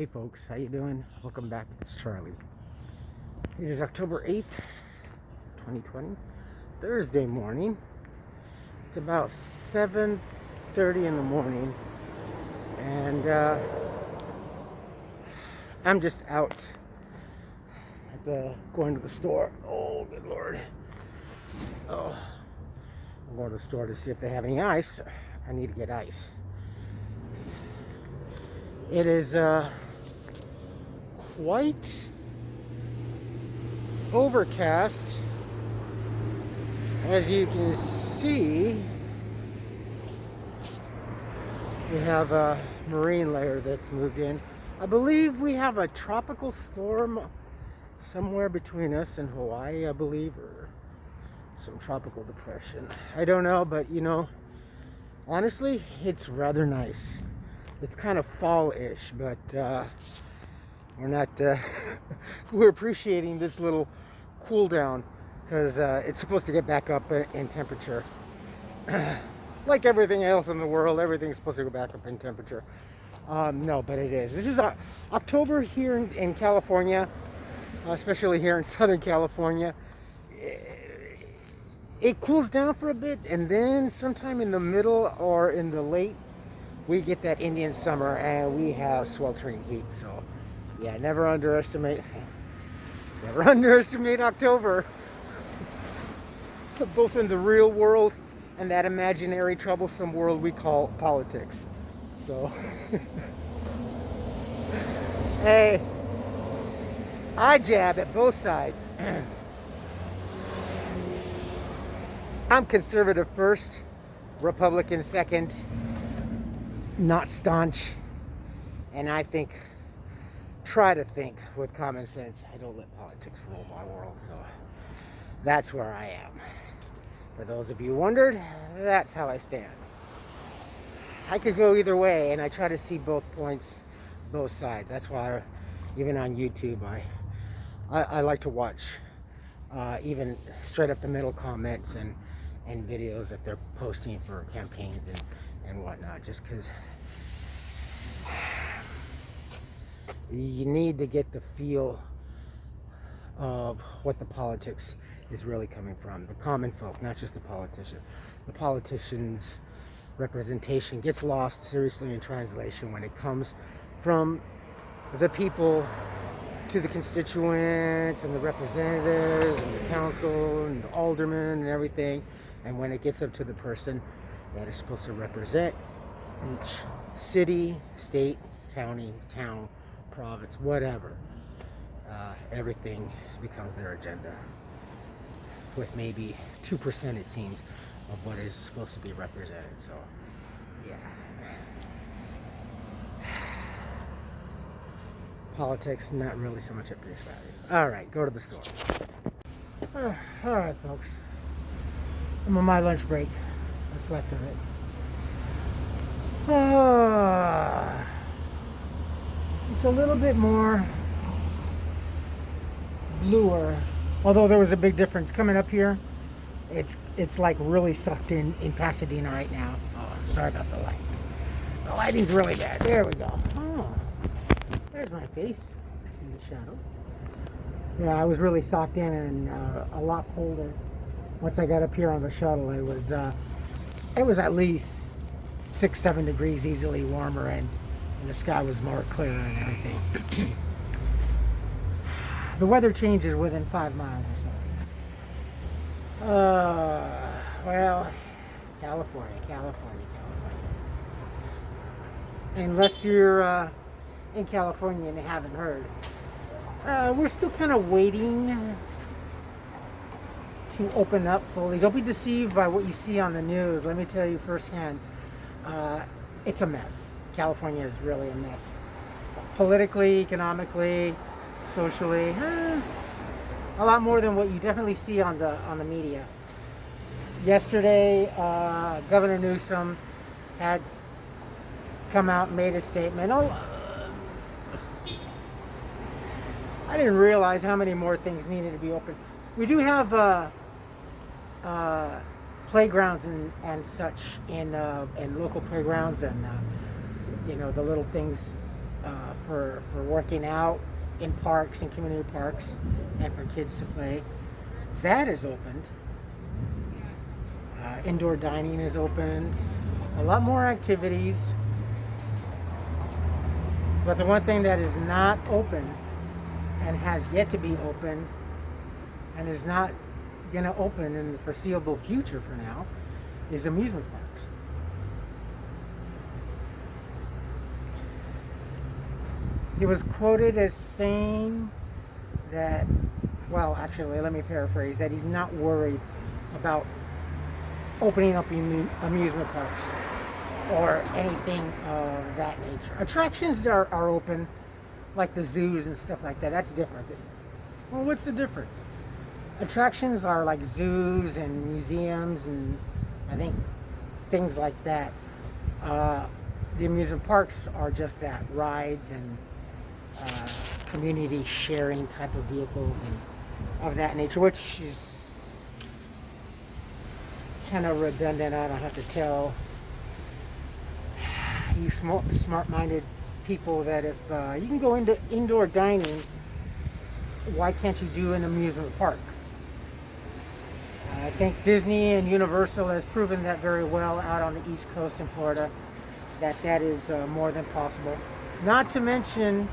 Hey folks, how you doing? Welcome back. It's Charlie. It is October 8th, 2020, Thursday morning. It's about 7:30 in the morning, and I'm just out at going to the store. Oh, good Lord. Oh, I'm going to the store to see if they have any ice. I need to get ice. It is quite overcast. As you can see, we have a marine layer that's moved in. I believe we have a tropical storm somewhere between us and Hawaii, I believe, or some tropical depression. I don't know, but honestly, it's rather nice. It's kind of fall-ish, but we're not. We're appreciating this little cool down because it's supposed to get back up in temperature. Like everything else in the world, everything's supposed to go back up in temperature. No, but it is. This is October here in California, especially here in Southern California. It cools down for a bit, and then sometime in the middle or in the late, we get that Indian summer, and we have sweltering heat. So, yeah, never underestimate October, both in the real world and that imaginary troublesome world we call politics. So, hey, I jab at both sides. I'm conservative first, Republican second, not staunch, and I try to think with common sense. I don't let politics rule my world, so that's where I am. For those of you who wondered, that's how I stand. I could go either way, and I try to see both points, both sides. That's why, even on YouTube, I like to watch even straight up the middle comments and videos that they're posting for campaigns and whatnot, just because you need to get the feel of what the politics is really coming from. The common folk, not just the politician. The politician's representation gets lost seriously in translation when it comes from the people to the constituents and the representatives and the council and the aldermen and everything. And when it gets up to the person that is supposed to represent each city, state, county, town, province, whatever, everything becomes their agenda, with maybe 2%, it seems, of what is supposed to be represented. So, yeah. Politics, not really so much at face value. All right, go to the store. All right, folks. I'm on my lunch break. What's left of it. It's a little bit more bluer, although there was a big difference coming up here. It's like really sucked in Pasadena right now. Oh, sorry about the light. The lighting's really bad. There we go. Oh, there's my face in the shadow. Yeah, I was really socked in and a lot colder. Once I got up here on the shuttle, it was at least 6-7 degrees easily warmer, and the sky was more clear and everything. The weather changes within 5 miles or so. Well, California. Unless you're in California and haven't heard, we're still kind of waiting to open up fully. Don't be deceived by what you see on the news. Let me tell you firsthand, it's a mess. California is really a mess. Politically, economically, socially, a lot more than what you definitely see on the media. Yesterday, Governor Newsom had come out and made a statement. I didn't realize how many more things needed to be open. We do have playgrounds and such in local playgrounds, and the little things for working out in parks and community parks and for kids to play. That is opened. Indoor dining is open. A lot more activities. But the one thing that is not open and has yet to be open and is not going to open in the foreseeable future for now is amusement parks. He was quoted as saying that, well, actually, let me paraphrase, that he's not worried about opening up amusement parks or anything of that nature. Attractions are open, like the zoos and stuff like that. That's different. Well, what's the difference? Attractions are like zoos and museums and I think things like that. The amusement parks are just that, rides and community sharing type of vehicles and of that nature, which is kind of redundant. I don't have to tell you smart-minded people that if you can go into indoor dining, why can't you do an amusement park? I think Disney and Universal has proven that very well out on the East Coast in Florida, that is more than possible. Not to mention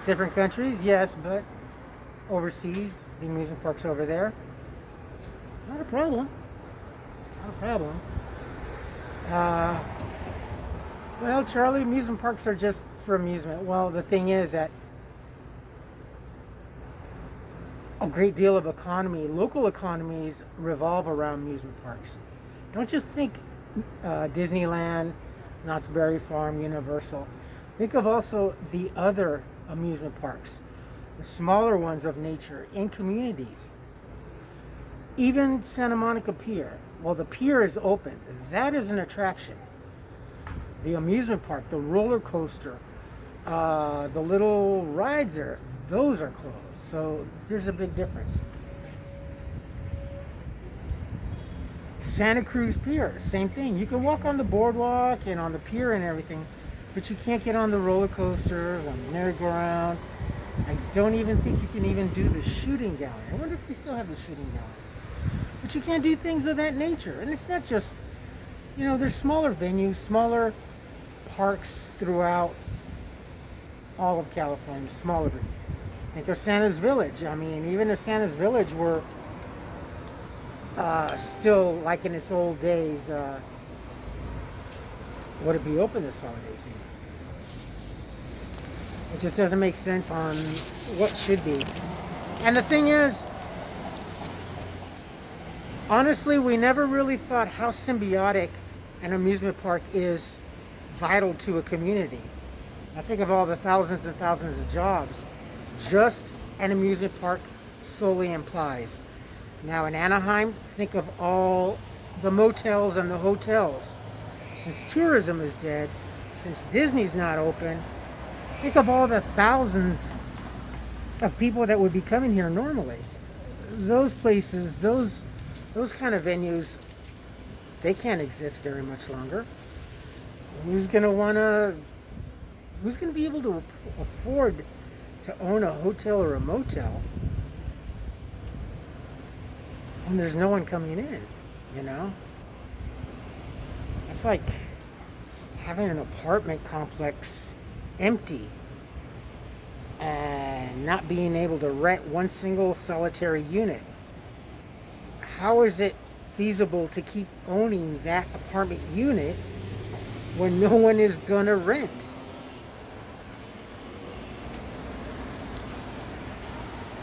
different countries, yes, but overseas, the amusement parks over there, not a problem. Not a problem. Well, Charlie, amusement parks are just for amusement. Well, the thing is that a great deal of local economies revolve around amusement parks. Don't just think Disneyland, Knott's Berry Farm, Universal. Think of also the other amusement parks, the smaller ones of nature in communities. Even Santa Monica Pier. Well, the pier is open. That is an attraction. The amusement park, the roller coaster, the little rides there, those are closed. So there's a big difference. Santa Cruz Pier, same thing. You can walk on the boardwalk and on the pier and everything, but you can't get on the roller coasters, on the merry-go-round. I don't even think you can even do the shooting gallery. I wonder if they still have the shooting gallery. But you can't do things of that nature. And it's not just, there's smaller venues, smaller parks throughout all of California, smaller. Think of Santa's Village. I mean, even if Santa's Village were still like in its old days, would it be open this holiday season? It just doesn't make sense on what should be. And the thing is, honestly, we never really thought how symbiotic an amusement park is vital to a community. I think of all the thousands and thousands of jobs just an amusement park solely implies. Now in Anaheim, think of all the motels and the hotels. Since tourism is dead, since Disney's not open, think of all the thousands of people that would be coming here normally. Those places, those kind of venues, they can't exist very much longer. Who's going to be able to afford to own a hotel or a motel when there's no one coming in, It's like having an apartment complex empty and not being able to rent one single solitary unit. How is it feasible to keep owning that apartment unit when no one is gonna rent?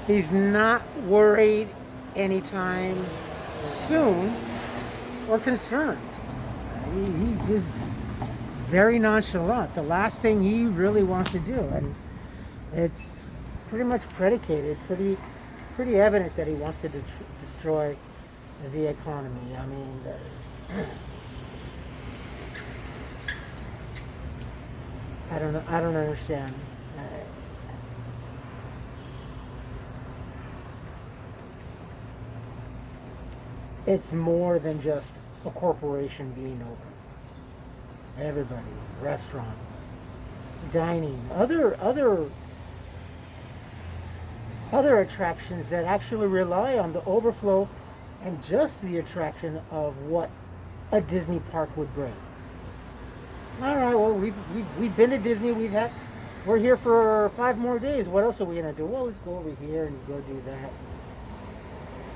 He's not worried anytime soon or concerned. He just very nonchalant. The last thing he really wants to do, and it's pretty much predicated, pretty evident that he wants to destroy the economy. I mean, I don't understand. It's more than just a corporation being open. Everybody, restaurants, dining, other attractions that actually rely on the overflow and just the attraction of what a Disney park would bring. All right, well, we've been to Disney. We're here for 5 more days. What else are we gonna do? Well, let's go over here and go do that.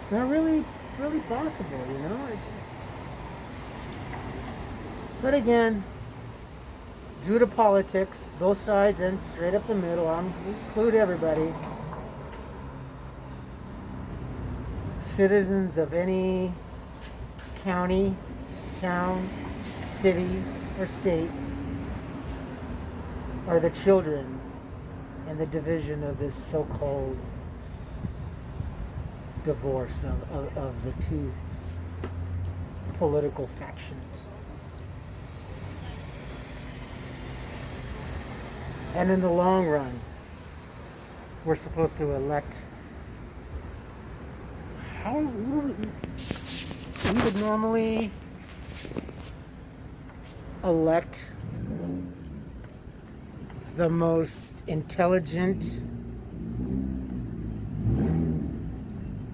It's not really possible, you know. It's just, but again, due to politics, both sides and straight up the middle, I include everybody. Citizens of any county, town, city, or state are the children in the division of this so-called divorce of the two political factions. And in the long run, we're supposed to elect. We would normally elect the most intelligent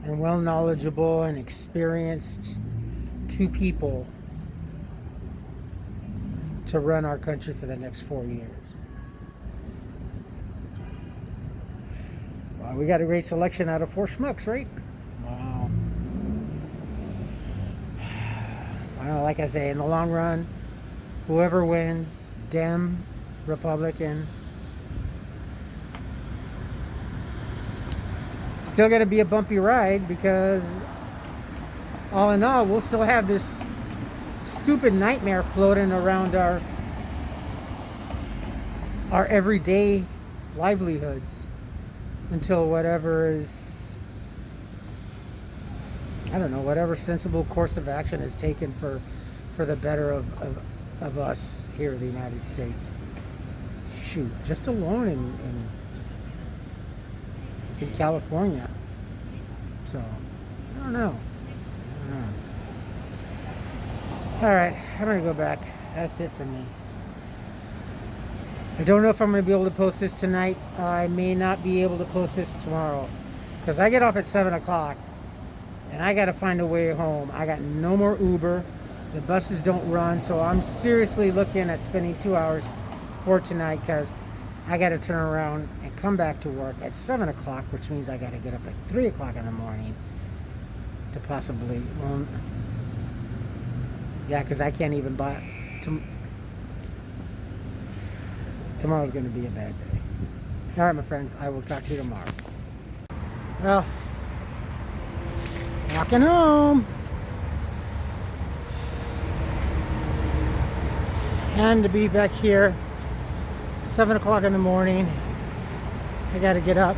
and well knowledgeable and experienced two people to run our country for the next 4 years. Well, we got a great selection out of 4 schmucks, right? Wow. Well, like I say, in the long run, whoever wins, Dem, Republican, still going to be a bumpy ride, because all in all, we'll still have this stupid nightmare floating around our everyday livelihoods until whatever is, I don't know, whatever sensible course of action is taken for the better of us here in the United States. Shoot, just alone in California. So, I don't know. Alright, I'm going to go back. That's it for me. I don't know if I'm going to be able to post this tonight. I may not be able to post this tomorrow, because I get off at 7 o'clock and I got to find a way home. I got no more Uber. The buses don't run, so I'm seriously looking at spending 2 hours for tonight, because I got to turn around and come back to work at 7 o'clock, which means I got to get up at 3 o'clock in the morning to possibly, yeah, because I can't even buy. Tomorrow's going to be a bad day. All right, my friends, I will talk to you tomorrow. Well, walking home. And to be back here 7 o'clock in the morning. I got to get up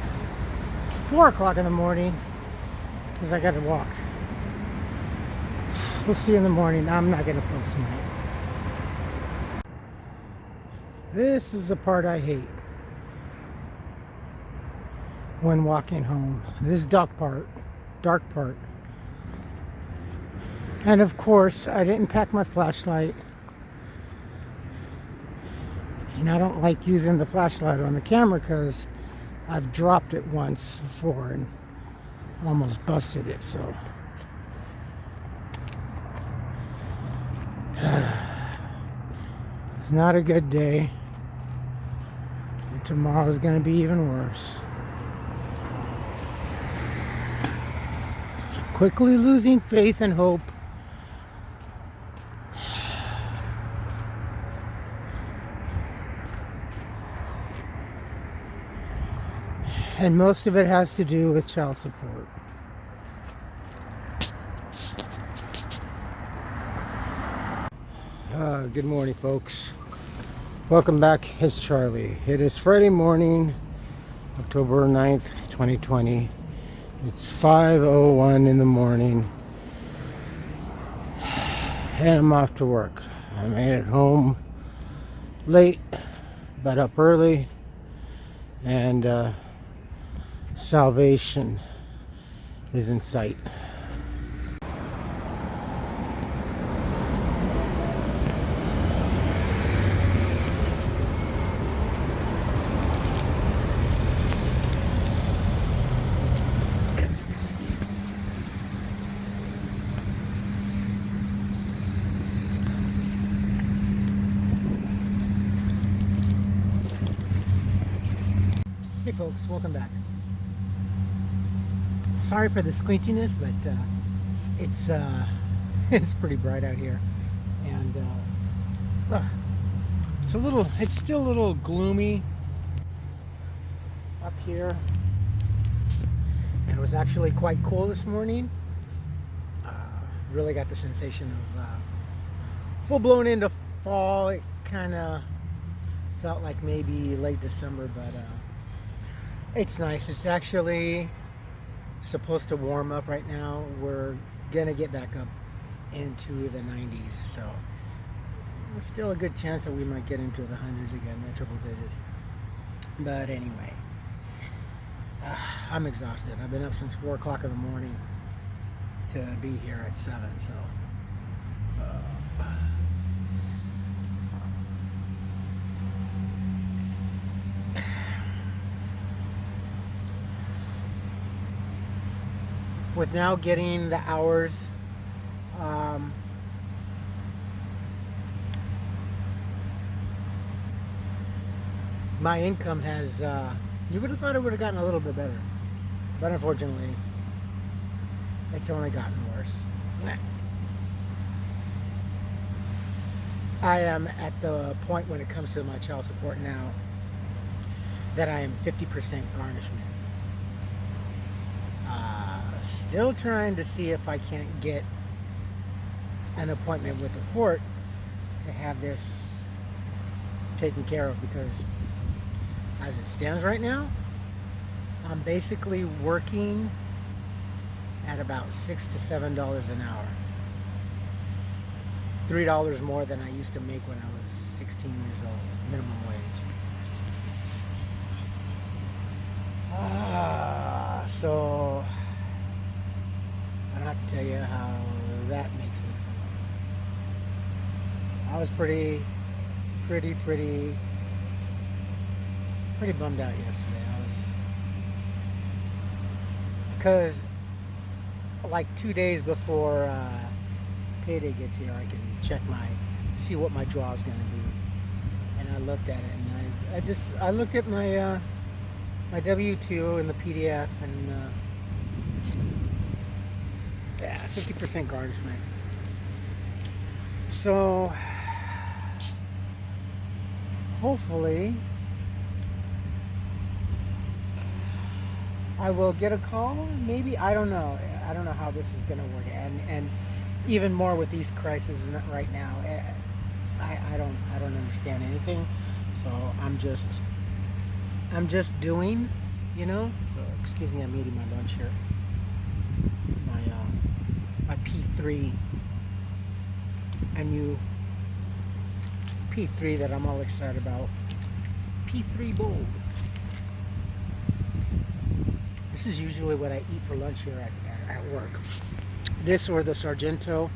4 o'clock in the morning because I got to walk. We'll see you in the morning. I'm not going to post tonight. This is the part I hate when walking home. This dark part. And of course, I didn't pack my flashlight. And I don't like using the flashlight on the camera because I've dropped it once before and almost busted it, so. It's not a good day. And tomorrow's going to be even worse. Quickly losing faith and hope. And most of it has to do with child support. Good morning, folks. Welcome back. It's Charlie. It is Friday morning, October 9th, 2020. It's 5:01 in the morning. And I'm off to work. I made it home late, but up early. And salvation is in sight. Hey folks, welcome back. Sorry for the squintiness, but it's it's pretty bright out here, and it's still a little gloomy up here, and it was actually quite cool this morning. Really got the sensation of full blown into fall. It kind of felt like maybe late December, but it's nice. It's actually supposed to warm up right now. We're gonna get back up into the 90s, so there's still a good chance that we might get into the hundreds again, the triple digits. But anyway, I'm exhausted. I've been up since 4 o'clock in the morning to be here at 7, so with now getting the hours, my income has, you would have thought it would have gotten a little bit better, but unfortunately it's only gotten worse. I am at the point when it comes to my child support now that I am 50% garnishment. Still trying to see if I can't get an appointment with the court to have this taken care of, because as it stands right now, I'm basically working at about $6 to $7 an hour. $3 more than I used to make when I was 16 years old, minimum wage. So I don't have to tell you how that makes me feel. I was pretty bummed out yesterday. Because like 2 days before payday gets here, I can see what my draw is going to be. And I looked at it, and I looked at my my W-2 and the PDF, and 50% garnishment. So hopefully I will get a call. Maybe, I don't know how this is going to work, and even more with these crises right now, I don't understand anything. So I'm just doing, So excuse me, I'm eating my lunch here. My P3, a new P3 that I'm all excited about. P3 Bold. This is usually what I eat for lunch here at work. This or the Sargento,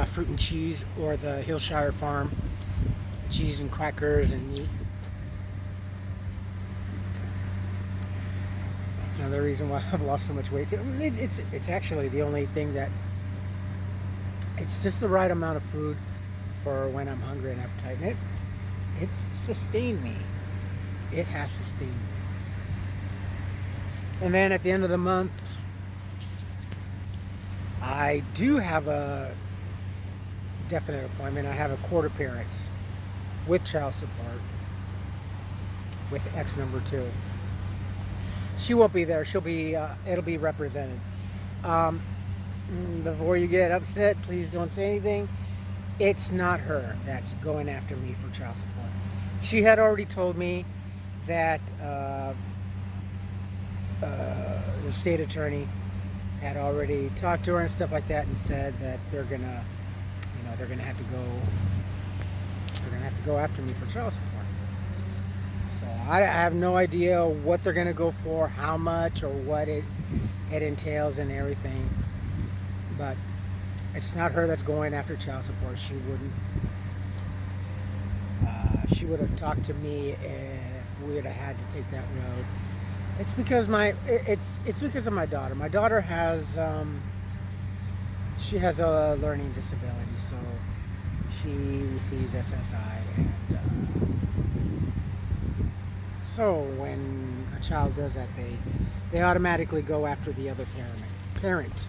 fruit and cheese, or the Hillshire Farm cheese and crackers and meat. It's another reason why I've lost so much weight too. It's actually the only thing that, it's just the right amount of food for when I'm hungry and appetite, and it's sustained me. It has sustained me. And then at the end of the month, I do have a definite appointment. I have a court appearance with child support with ex number 2. She won't be there. She'll be, it'll be represented. Before you get upset, please don't say anything. It's not her that's going after me for child support. She had already told me that the state attorney had already talked to her and stuff like that, and said that they're gonna have to go after me for child support. So I have no idea what they're gonna go for, how much, or what it entails and everything. But it's not her that's going after child support. She wouldn't. She would have talked to me if we would have had to take that road. It's because it's because of my daughter. My daughter has she has a learning disability, so She receives SSI, and so when a child does that, they automatically go after the other parent,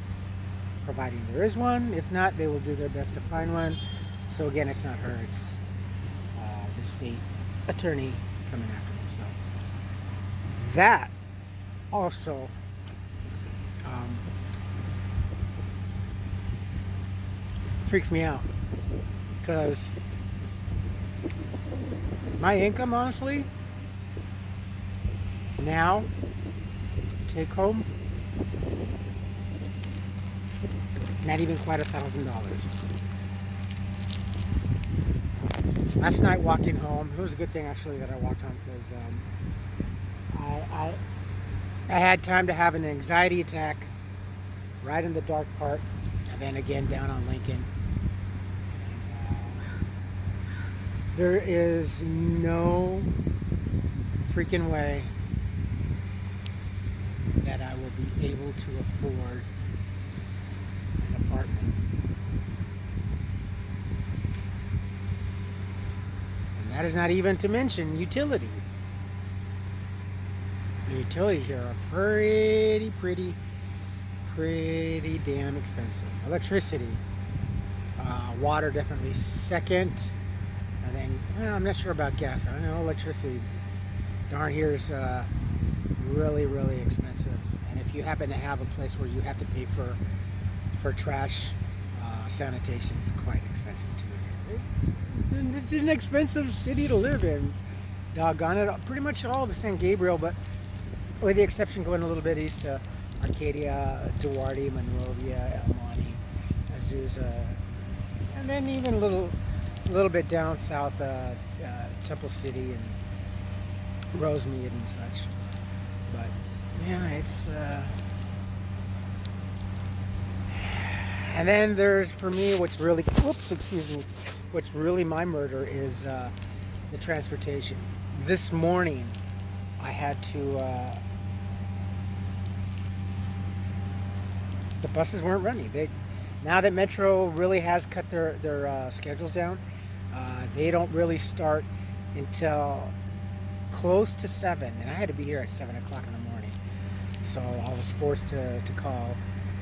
providing there is one. If not, they will do their best to find one. So again, it's not her; it's the state attorney coming after me. So that also freaks me out because my income, honestly, now take home not even quite $1,000. Last night walking home, it was a good thing actually that I walked home because I had time to have an anxiety attack right in the dark part, and then again down on Lincoln. There is no freaking way that I will be able to afford an apartment. And that is not even to mention utility. The utilities here are pretty damn expensive. Electricity, water definitely second. And then, well, I'm not sure about gas. I know electricity down here is really expensive. And if you happen to have a place where you have to pay for trash, sanitation is quite expensive too. It's an expensive city to live in. Doggone it. Pretty much all the San Gabriel, but with the exception going a little bit east to Arcadia, Duarte, Monrovia, El Monte, Azusa, and then even a little bit down south, Temple City and Rosemead and such. But yeah, it's and then there's, for me, what's really my murder is the transportation. This morning I had to the buses weren't running. Now that Metro really has cut their schedules down, they don't really start until close to 7, and I had to be here at 7 o'clock in the morning. So I was forced to call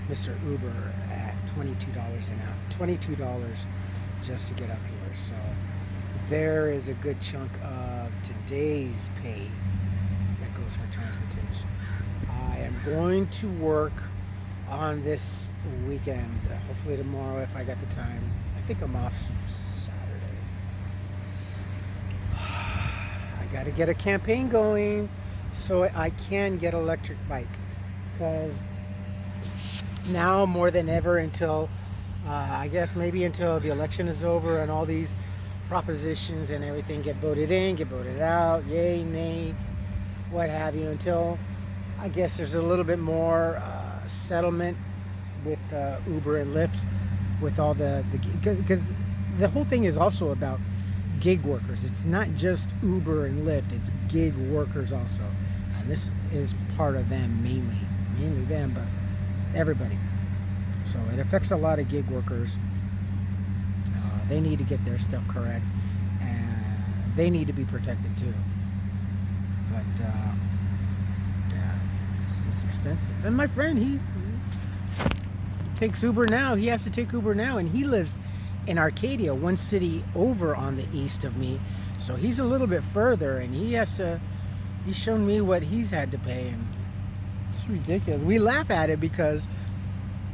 Mr. Uber at $22 an hour, $22 just to get up here. So there is a good chunk of today's pay that goes for transportation. I am going to work on this weekend, hopefully tomorrow if I got the time. I think I'm off Saturday. I got to get a campaign going so I can get an electric bike, because now more than ever, until I guess maybe until the election is over and all these propositions and everything get voted in, get voted out, yay, nay, what have you, until I guess there's a little bit more settlement with Uber and Lyft, with all because the whole thing is also about gig workers. It's not just Uber and Lyft, it's gig workers also, and this is part of them, mainly them, but everybody. So it affects a lot of gig workers. They need to get their stuff correct, and they need to be protected too. But yeah, it's expensive. And my friend, he takes Uber now. He has to take Uber now, and he lives in Arcadia, one city over on the east of me. So he's a little bit further, and he's shown me what he's had to pay, and it's ridiculous. We laugh at it because,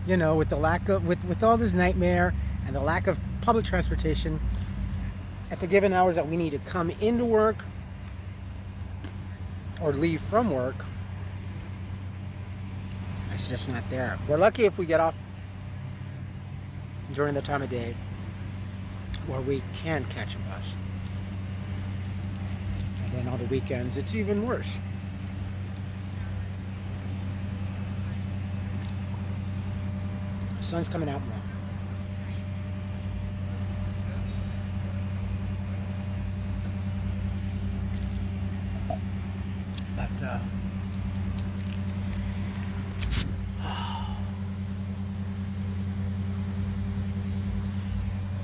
you know, with the lack of, with all this nightmare and the lack of public transportation at the given hours that we need to come into work or leave from work, it's just not there. We're lucky if we get off during the time of day where we can catch a bus. And then on the weekends, it's even worse. The sun's coming out more. But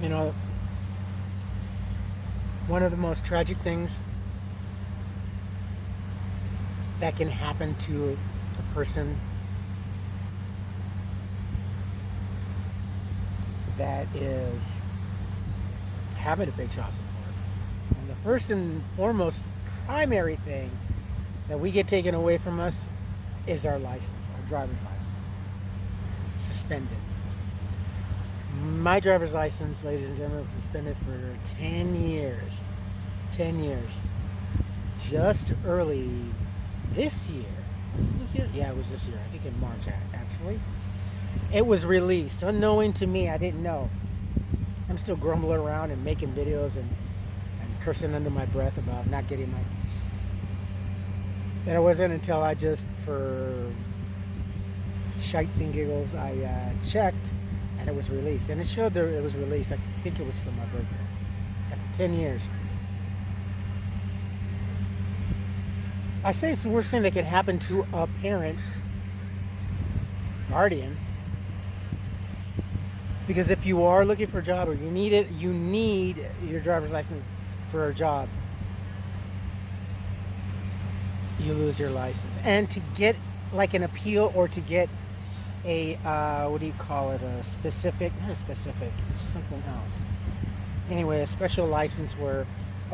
you know, One of the most tragic things that can happen to a person that is having to pay child support. And the first and foremost primary thing that we get taken away from us is our license, our driver's license. Suspended. My driver's license, ladies and gentlemen, was suspended for 10 years. 10 years. Just early this year. Was it this year? Yeah, it was this year. I think in March, actually. It was released. Unknowing to me, I didn't know. I'm still grumbling around and making videos and cursing under my breath about not getting my... And it wasn't until I just, for shites and giggles, I checked, and it was released. And it showed that it was released. I think it was for my birthday. After 10 years. I say it's the worst thing that could happen to a parent, guardian, because if you are looking for a job or you need your driver's license for a job, you lose your license. And to get like an appeal or to get a what do you call it, not a specific, it's something else. Anyway, a special license a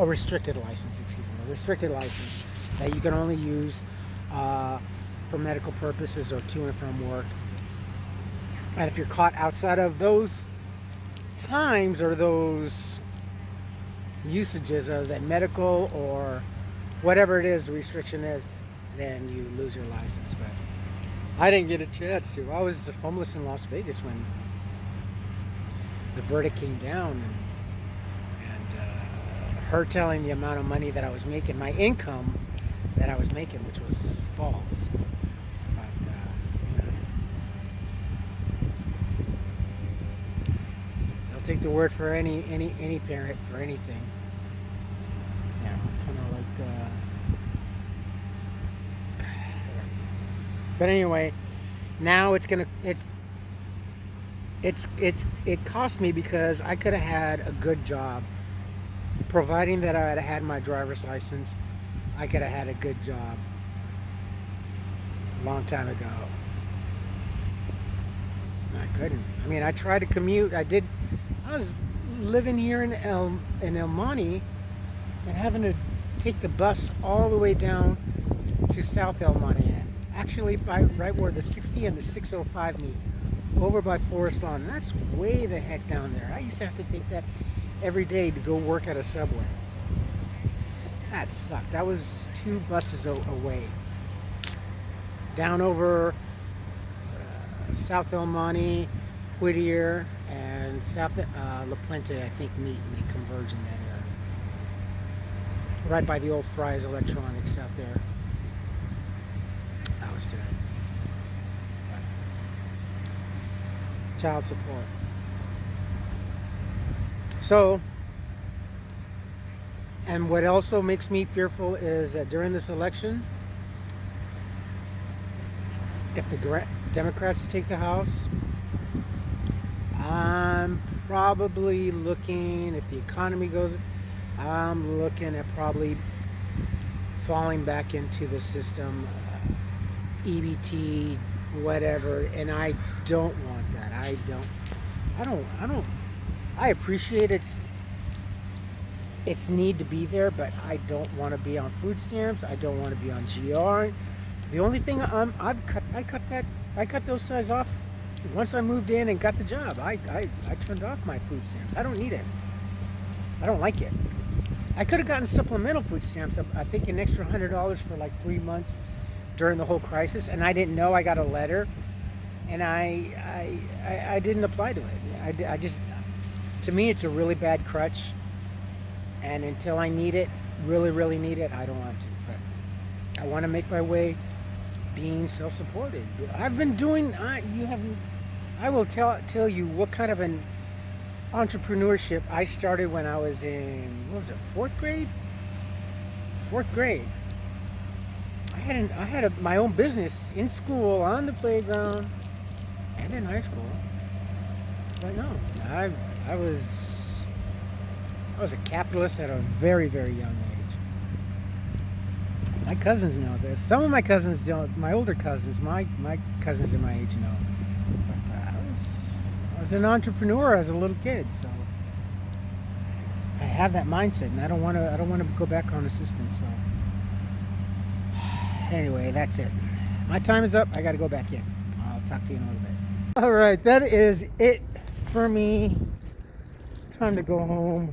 restricted license that you can only use for medical purposes or to and from work. And if you're caught outside of those times or those usages of that medical or whatever it is, the restriction is, then you lose your license. But I didn't get a chance to. I was homeless in Las Vegas when the verdict came down, and her telling the amount of money that I was making, my income that I was making, which was false. But they'll take the word for any parent for anything. Yeah, kind of like. But anyway, now it cost me because I could have had a good job, providing that I had had my driver's license. I could have had a good job a long time ago. I couldn't. I mean, I tried to commute. I was living here in El Monte and having to take the bus all the way down to South El Monte. Actually, right where the 60 and the 605 meet, over by Forest Lawn. And that's way the heck down there. I used to have to take that every day to go work at a Subway. That sucked. That was 2 buses away. Down over South El Monte, Whittier, and South La Puente, I think, meet and they converge in that area. Right by the old Fry's Electronics out there. I was doing child support. So, and what also makes me fearful is that during this election, if the Democrats take the House, I'm probably looking, if the economy goes, I'm looking at probably falling back into the system, EBT, whatever, and I don't want that. I appreciate its need to be there, but I don't want to be on food stamps. I don't want to be on GR. The only thing I cut those sides off once I moved in and got the job. I turned off my food stamps. I don't need it. I don't like it. I could have gotten supplemental food stamps. I think an extra $100 for like 3 months during the whole crisis, and I didn't know. I got a letter, and I didn't apply to it. I just, to me, it's a really bad crutch. And until I need it, really need it, I don't want to. But I want to make my way being self-supported. I've been doing, I will tell you what kind of an entrepreneurship I started when I was in, what was it, 4th grade? 4th grade. I had my own business in school, on the playground, and in high school. But no, I was a capitalist at a very, very young age. My cousins know this. Some of my cousins don't. My older cousins, my cousins in my age know. But I was an entrepreneur as a little kid, so I have that mindset, and I don't want to go back on assistance. So anyway, that's it. My time is up. I got to go back in. I'll talk to you in a little bit. All right, that is it for me. Time to go home.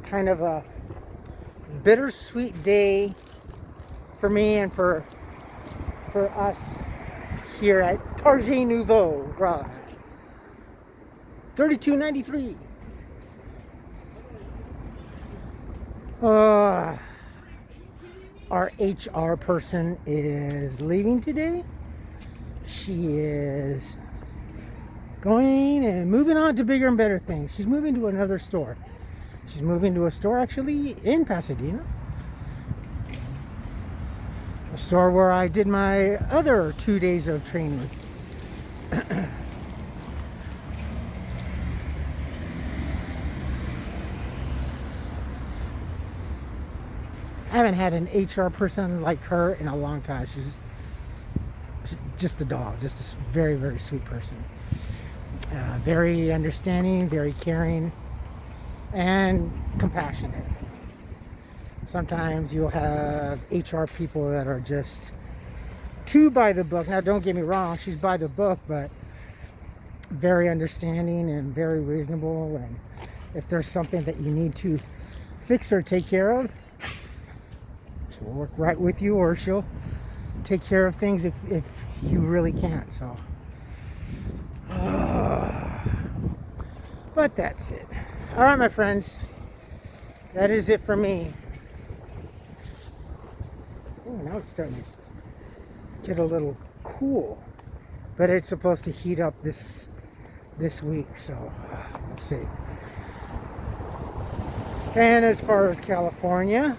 Kind of a bittersweet day for me and for us here at Target Nouveau Garage. $32.93. Our HR person is leaving today. She is going and moving on to bigger and better things. She's moving to another store. She's moving to a store actually in Pasadena. A store where I did my other 2 days of training. I haven't had an HR person like her in a long time. She's just a doll, just a very, very sweet person. Very understanding, very caring, and compassionate. Sometimes you'll have HR people that are just too by the book. Now, don't get me wrong, she's by the book, but very understanding and very reasonable. And if there's something that you need to fix or take care of, she'll work right with you, or she'll take care of things if you really can't. So, but that's it. All right, my friends, that is it for me. Oh, now it's starting to get a little cool, but it's supposed to heat up this week, so we'll see. And as far as California,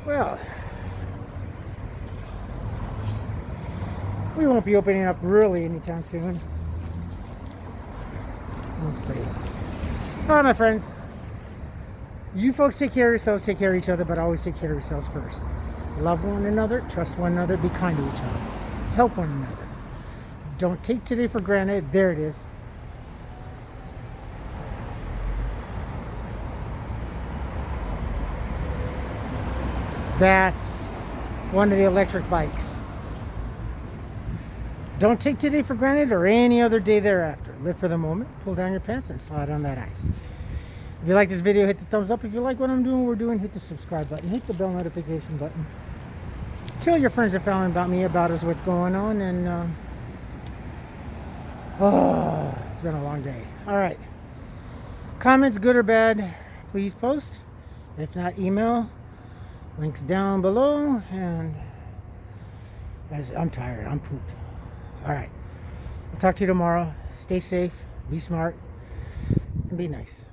well, we won't be opening up really anytime soon. We'll see. All right, my friends. You folks take care of yourselves, take care of each other, but always take care of yourselves first. Love one another, trust one another, be kind to each other. Help one another. Don't take today for granted. There it is. That's one of the electric bikes. Don't take today for granted or any other day thereafter. Live for the moment, pull down your pants, and slide on that ice. If you like this video, hit the thumbs up. If you like what I'm doing, we're doing, hit the subscribe button, hit the bell notification button. Tell your friends and family about me, about us, what's going on, and it's been a long day. All right. Comments, good or bad, please post. If not, email. Links down below. And guys, I'm tired. I'm pooped. All right. I'll talk to you tomorrow. Stay safe. Be smart. And be nice.